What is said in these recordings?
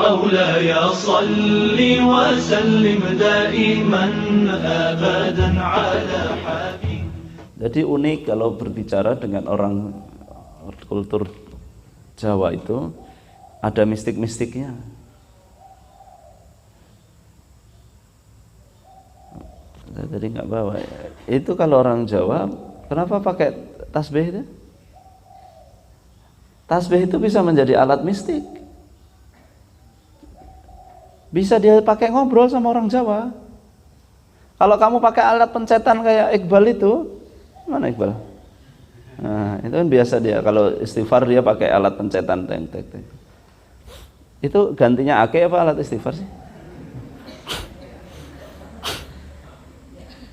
مولاي صل وسلم دائما أبدا على حبيب. Jadi unik kalau berbicara dengan orang kultur Jawa itu ada mistik-mistiknya. Jadi nggak bawa. Itu kalau orang Jawa, kenapa pakai tasbih itu? Tasbih itu bisa menjadi alat mistik. Bisa dia pakai ngobrol sama orang Jawa. Kalau kamu pakai alat pencetan kayak Iqbal itu, mana Iqbal? Nah, itu kan biasa dia. Kalau istighfar dia pakai alat pencetan, teng. Itu gantinya ake apa alat istighfar sih?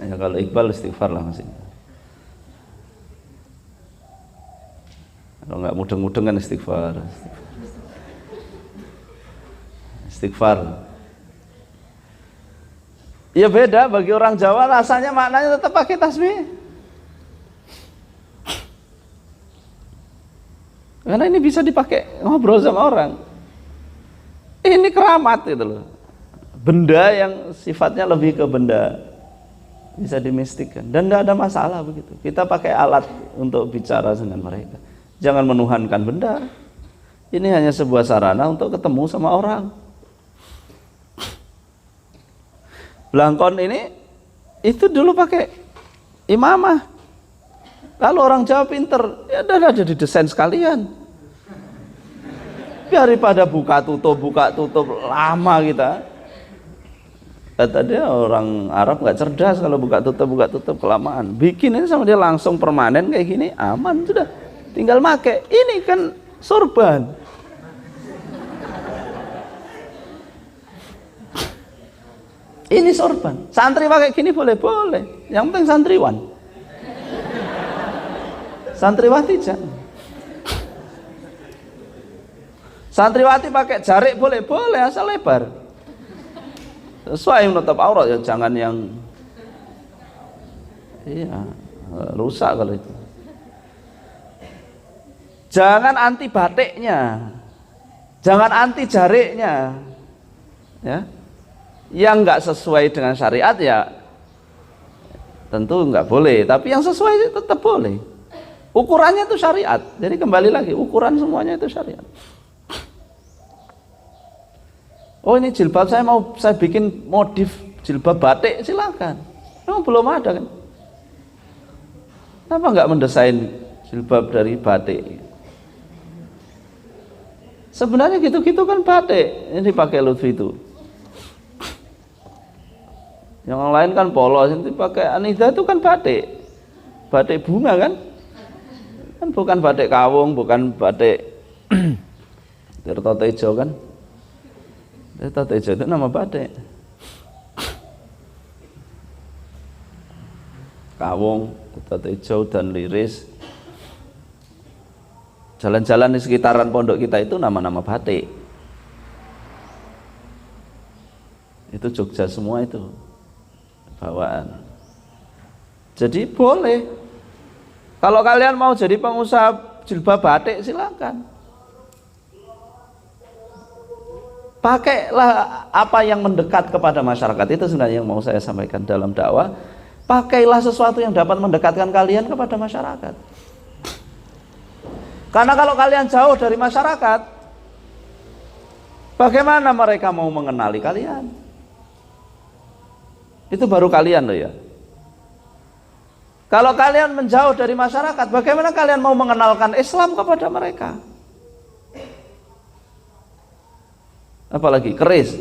Ya, kalau Iqbal istighfar lah masih. Kalau nggak mudeng-mudeng kan istighfar. Istighfar. Ya beda bagi orang Jawa rasanya maknanya tetap pakai tasbih. Karena ini bisa dipakai ngobrol sama orang. Ini keramat itu loh. Benda yang sifatnya lebih ke benda bisa dimistikkan dan tidak ada masalah begitu. Kita pakai alat untuk bicara dengan mereka. Jangan menuhankan benda. Ini hanya sebuah sarana untuk ketemu sama orang. Blangkon ini itu dulu pakai imamah. Kalau orang Jawa pinter, ya udah ada didesain sekalian. Daripada buka tutup lama kita. Kata dia orang Arab nggak cerdas kalau buka tutup kelamaan. Bikin ini sama dia langsung permanen kayak gini, aman sudah. Tinggal make. Ini kan sorban. Ini sorban. Santri pakai gini boleh. Yang penting santriwan. Santriwati jangan. Santriwati pakai jarik boleh asal lebar. Sesuai menutup aurat ya, jangan yang rusak kalau itu. Jangan anti batiknya. Jangan anti jariknya. Ya. Yang enggak sesuai dengan syariat ya tentu enggak boleh, tapi yang sesuai tetap boleh. Ukurannya itu syariat. Jadi kembali lagi, ukuran semuanya itu syariat. Oh ini jilbab saya bikin modif jilbab batik, silakan. Memang belum ada kan? Kenapa enggak mendesain jilbab dari batik? Sebenarnya gitu-gitu kan batik, ini dipakai Lutfi itu. Yang lain kan polos, ini pakai Anida itu kan batik. Batik bunga kan? Kan bukan batik kawung, bukan batik Tirto Tejo kan? Tirto Tejo itu nama batik. Kawung, Tirto Tejo dan Liris. Jalan-jalan di sekitaran pondok kita itu nama-nama batik. Itu Jogja semua itu bawaan. Jadi boleh. Kalau kalian mau jadi pengusaha jilbab batik silakan. Pakailah apa yang mendekat kepada masyarakat. Itu sebenarnya yang mau saya sampaikan dalam dakwah. Pakailah sesuatu yang dapat mendekatkan kalian kepada masyarakat. Karena kalau kalian jauh dari masyarakat, bagaimana mereka mau mengenali kalian? Itu baru kalian loh ya. Kalau kalian menjauh dari masyarakat, bagaimana kalian mau mengenalkan Islam kepada mereka? Apalagi keris.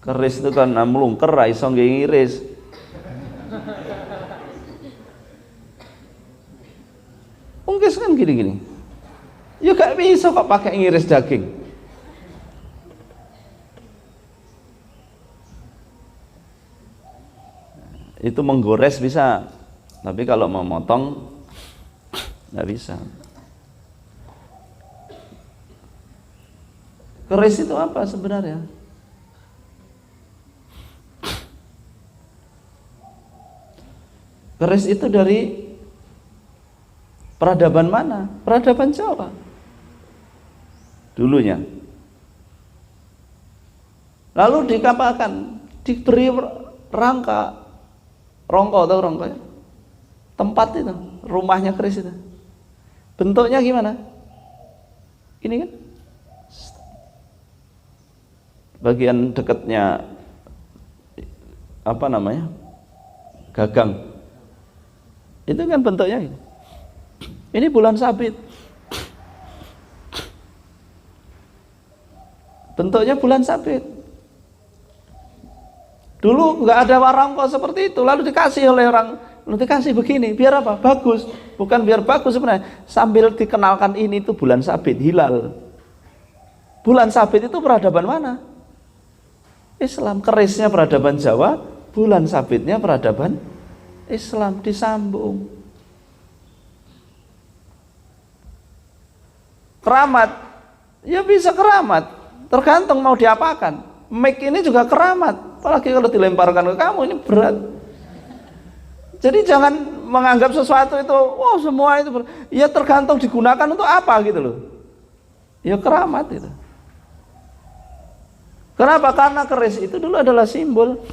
Keris itu kan mlungker ra iso ngiris. Ungkis kan gini-gini. Ya gak bisa kok pakai ngiris daging. Itu menggores bisa, tapi kalau memotong nggak bisa. Keris itu apa sebenarnya? Keris itu dari peradaban mana? Peradaban Jawa. dulunya. Lalu dikapalkan, diberi rangka, rongko atau rongko ya? Tempat itu, rumahnya keris itu. Bentuknya gimana? Ini kan bagian dekatnya apa namanya? Gagang. Itu kan bentuknya ini. Ini bulan sabit. Bentuknya bulan sabit. Dulu nggak ada warangko seperti itu, lalu dikasih oleh orang, lalu dikasih begini, biar apa? Bagus, bukan biar bagus sebenarnya. Sambil dikenalkan ini itu bulan sabit, hilal. Bulan sabit itu peradaban mana? Islam. Kerisnya peradaban Jawa, bulan sabitnya peradaban Islam, disambung. Keramat, ya bisa keramat, tergantung mau diapakan. Mic ini juga keramat, apalagi kalau dilemparkan ke kamu ini berat. Jadi jangan menganggap sesuatu itu, wow semua itu ya tergantung digunakan untuk apa gitu loh. Ya keramat itu. Kenapa? Karena keris itu dulu adalah simbol.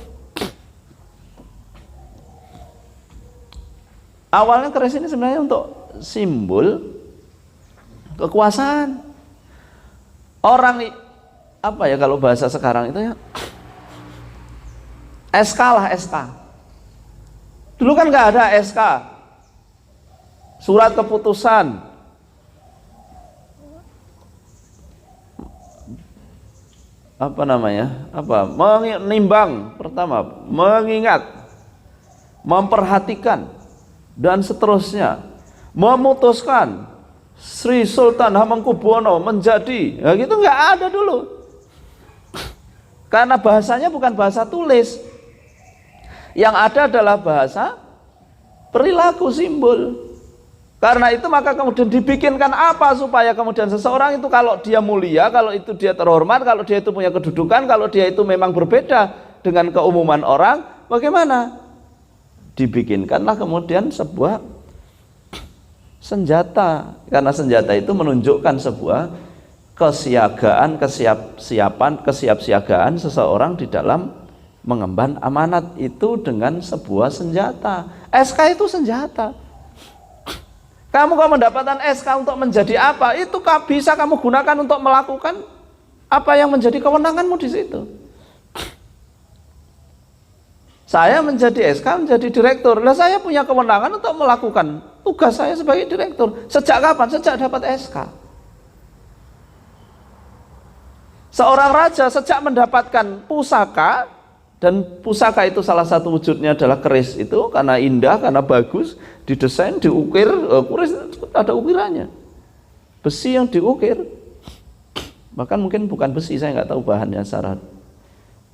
Awalnya keris ini sebenarnya untuk simbol kekuasaan. Orang apa ya kalau bahasa sekarang itu ya SK lah, SK. Dulu kan nggak ada SK, surat keputusan, apa namanya, apa menimbang, pertama mengingat, memperhatikan, dan seterusnya, memutuskan Sri Sultan Hamengkubuwono menjadi, ya gitu nggak ada dulu. Karena bahasanya bukan bahasa tulis. Yang ada adalah bahasa perilaku, simbol. Karena itu maka kemudian dibikinkan apa supaya kemudian seseorang itu kalau dia mulia, kalau itu dia terhormat, kalau dia itu punya kedudukan, kalau dia itu memang berbeda dengan keumuman orang, bagaimana? Dibikinkanlah kemudian sebuah senjata. Karena senjata itu menunjukkan sebuah kesiagaan, kesiapsiagaan seseorang di dalam mengemban amanat itu dengan sebuah senjata. SK itu senjata. Kamu kalau mendapatkan SK untuk menjadi apa, itu bisa kamu gunakan untuk melakukan apa yang menjadi kewenanganmu di situ. Saya menjadi SK, menjadi direktur. Lah saya punya kewenangan untuk melakukan tugas saya sebagai direktur. Sejak kapan? Sejak dapat SK. Seorang raja sejak mendapatkan pusaka, dan pusaka itu salah satu wujudnya adalah keris itu, karena indah, karena bagus, didesain, diukir, keris ada ukirannya, besi yang diukir, bahkan mungkin bukan besi, saya nggak tahu bahannya secara,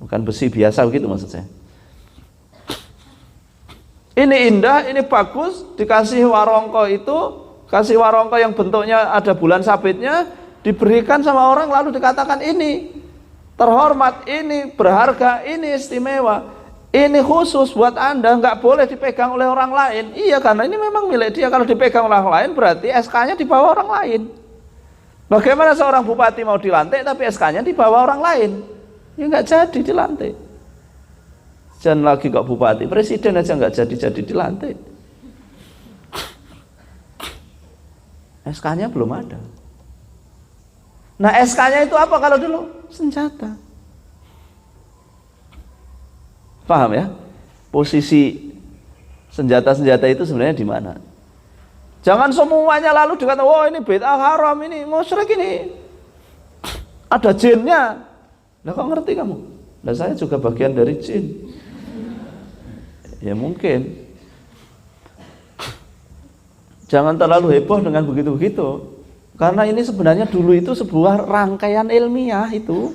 bukan besi biasa begitu maksud saya. Ini indah, ini bagus, dikasih warongko itu, kasih warongko yang bentuknya ada bulan sabitnya, diberikan sama orang lalu dikatakan ini terhormat, ini berharga, ini istimewa, ini khusus buat Anda, nggak boleh dipegang oleh orang lain. Iya, karena ini memang milik dia. Kalau dipegang oleh orang lain berarti SK-nya dibawa orang lain. Bagaimana seorang bupati mau dilantik tapi SK-nya dibawa orang lain? Ya nggak jadi dilantik. Jangan lagi kok bupati, presiden aja nggak jadi dilantik. SK-nya belum ada. Nah SK-nya itu apa kalau dulu? Senjata. Paham ya? Posisi senjata-senjata itu sebenarnya di mana? Jangan semuanya lalu dikatakan, wah ini bid'ah haram, ini musyrik, ini ada jinnya. Lah kok ngerti kamu? Nah saya juga bagian dari jin. Ya mungkin. Jangan terlalu heboh dengan begitu-begitu. Karena ini sebenarnya dulu itu sebuah rangkaian ilmiah itu,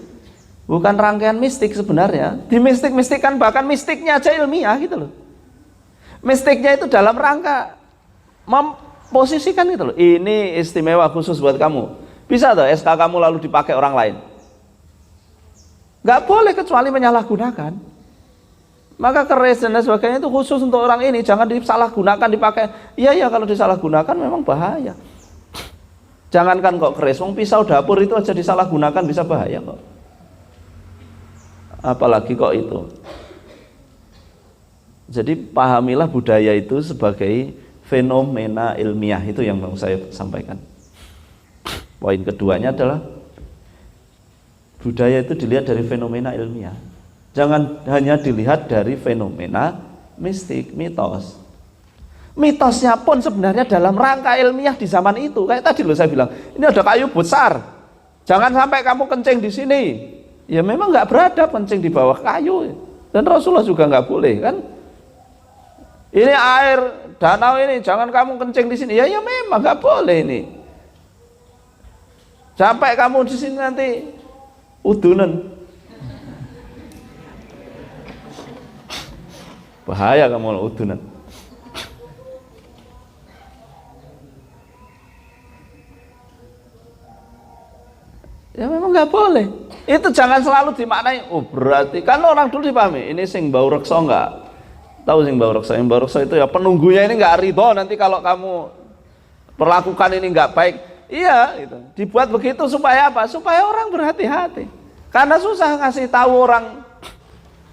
bukan rangkaian mistik sebenarnya. Dimistik-mistikan, bahkan mistiknya aja ilmiah gitu loh. Mistiknya itu dalam rangka memposisikan gitu loh. Ini istimewa khusus buat kamu. Bisa tuh SK kamu lalu dipakai orang lain? Gak boleh kecuali menyalahgunakan. Maka keris dan sebagainya itu khusus untuk orang ini, jangan disalahgunakan, dipakai. Iya kalau disalahgunakan memang bahaya. Jangankan kok keris, wong pisau dapur itu aja disalahgunakan bisa bahaya kok. Apalagi kok itu. Jadi pahamilah budaya itu sebagai fenomena ilmiah, itu yang mau saya sampaikan. Poin keduanya adalah budaya itu dilihat dari fenomena ilmiah. Jangan hanya dilihat dari fenomena mistik, mitos. Mitosnya pun sebenarnya dalam rangka ilmiah di zaman itu. Kayak tadi loh saya bilang, ini ada kayu besar, jangan sampai kamu kencing di sini. Ya memang nggak beradab kencing di bawah kayu. Dan Rasulullah juga nggak boleh kan. Ini air danau ini, jangan kamu kencing di sini. Ya memang nggak boleh ini. Sampai kamu di sini nanti udunan. Bahaya kamu udunan. Ya memang nggak boleh. Itu jangan selalu dimaknai. Oh berarti kan orang dulu dipahami. Ini sing bau reksa nggak? Tahu sing bau reksa? Yang bau reksa itu ya penunggunya ini nggak ridho nanti kalau kamu perlakukan ini nggak baik. Iya, itu dibuat begitu supaya apa? Supaya orang berhati-hati. Karena susah ngasih tahu orang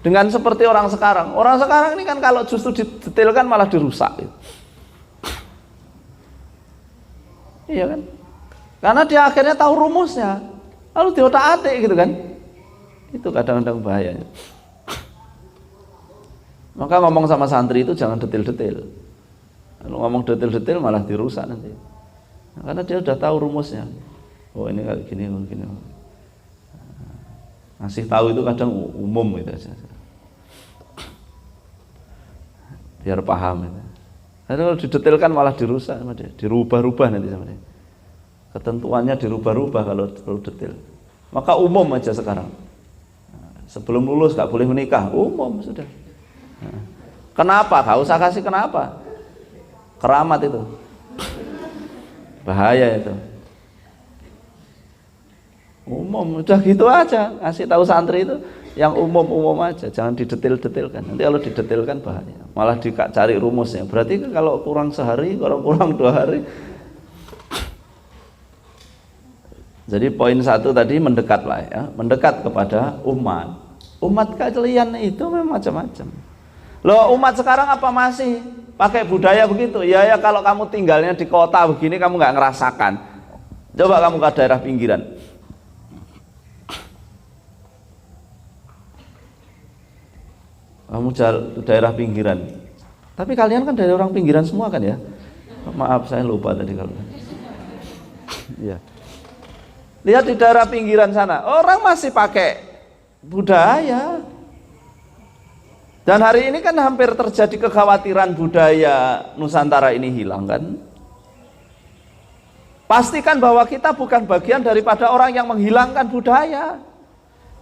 dengan seperti orang sekarang. Orang sekarang ini kan kalau justru didetailkan malah dirusak. Gitu. Iya kan? Karena dia akhirnya tahu rumusnya. Lalu diotak-atik gitu kan. Itu kadang-kadang bahayanya. Maka ngomong sama santri itu jangan detail-detail. Kalau ngomong detail-detail malah dirusak nanti. Karena dia udah tahu rumusnya. Oh ini kayak gini, gini. Ngasih tahu itu kadang umum gitu aja. Biar paham itu. Karena kalau didetailkan malah dirusak sama dia, dirubah-rubah nanti sama dia. Ketentuannya dirubah-rubah kalau terlalu detail. Maka umum aja sekarang. Sebelum lulus gak boleh menikah, umum sudah. Kenapa? Gak usah kasih kenapa. Keramat itu. Bahaya itu. Umum, udah gitu aja. Ngasih tahu santri itu yang umum-umum aja, jangan didetail-detailkan. Nanti kalau didetailkan bahaya. Malah dicari rumusnya. Berarti kalau kurang sehari, kalau kurang 2 hari. Jadi poin 1 tadi mendekatlah ya, mendekat kepada umat. Umat kalian itu memang macam-macam. Loh umat sekarang apa masih pakai budaya begitu? Ya kalau kamu tinggalnya di kota begini kamu nggak ngerasakan. Coba kamu ke daerah pinggiran. Kamu daerah pinggiran. Tapi kalian kan dari orang pinggiran semua kan ya? Maaf saya lupa tadi kalau. Iya. Lihat di daerah pinggiran sana, orang masih pakai budaya. Dan hari ini kan hampir terjadi kekhawatiran budaya Nusantara ini hilang kan. Pastikan bahwa kita bukan bagian daripada orang yang menghilangkan budaya,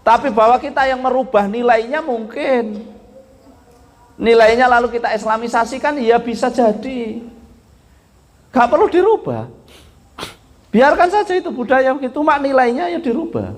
tapi bahwa kita yang merubah nilainya mungkin. Nilainya lalu kita islamisasikan, ya bisa jadi. Gak perlu dirubah. Biarkan saja itu budaya begitu, mak nilainya ya dirubah.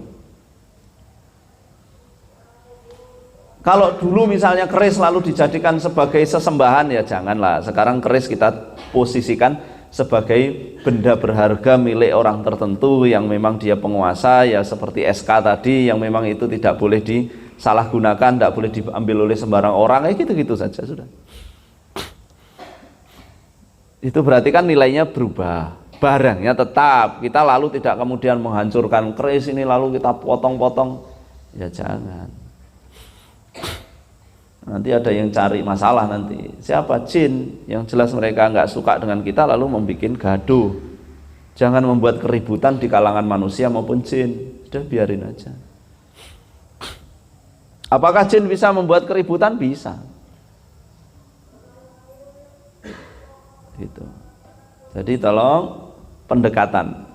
Kalau dulu misalnya keris lalu dijadikan sebagai sesembahan, ya janganlah. Sekarang keris kita posisikan sebagai benda berharga milik orang tertentu yang memang dia penguasa, ya seperti SK tadi yang memang itu tidak boleh disalahgunakan, tidak boleh diambil oleh sembarang orang, ya gitu-gitu saja sudah. Itu berarti kan nilainya berubah. Barangnya tetap, kita lalu tidak kemudian menghancurkan keris ini lalu kita potong-potong, ya jangan. Nanti ada yang cari masalah nanti. Siapa? Jin. Yang jelas mereka nggak suka dengan kita lalu membuat gaduh. Jangan membuat keributan di kalangan manusia maupun jin. Sudah biarin aja. Apakah jin bisa membuat keributan? Bisa. Gitu. Jadi tolong pendekatan.